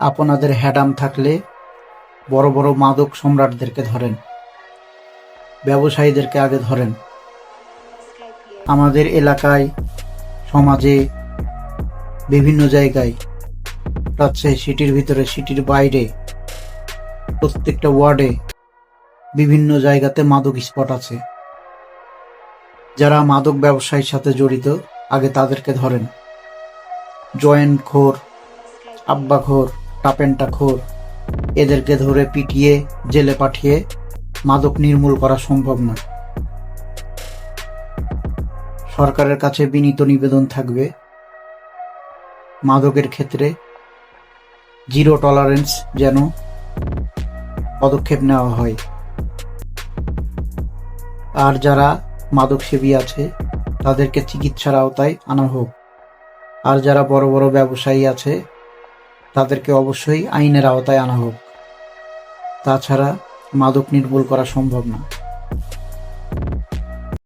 আপনাদের হ্যাডাম থাকলে বড় বড় মাদক সম্রাটদেরকে ধরেন, ব্যবসায়ীদেরকে আগে ধরেন। আমাদের এলাকায়, সমাজে, বিভিন্ন জায়গায়, রাজশাহী সিটির ভিতরে, সিটির বাইরে, প্রত্যেকটা ওয়ার্ডে বিভিন্ন জায়গাতে মাদক স্পট আছে। যারা মাদক ব্যবসায়ীর সাথে জড়িত আগে তাদেরকে ধরেন। জয়েন্ট খোর, আব্বাখোর, টাপেন্টা খোর, এদেরকে ধরে পিটিয়ে জেলে পাঠিয়ে মাদক নির্মূল করা সম্ভব না। সরকারের কাছে বিনীত নিবেদন থাকবে, মাদকের ক্ষেত্রে জিরো টলারেন্স যেন পদক্ষেপ নেওয়া হয়। আর যারা মাদকসেবী আছে তাদেরকে চিকিৎসার আওতায় আনা হোক। আর যারা বড় বড় ব্যবসায়ী আছে তাদেরকে অবশ্যই আইনের আওতায় আনা হোক। তাছাড়া মাদক নির্মূল করা সম্ভব না।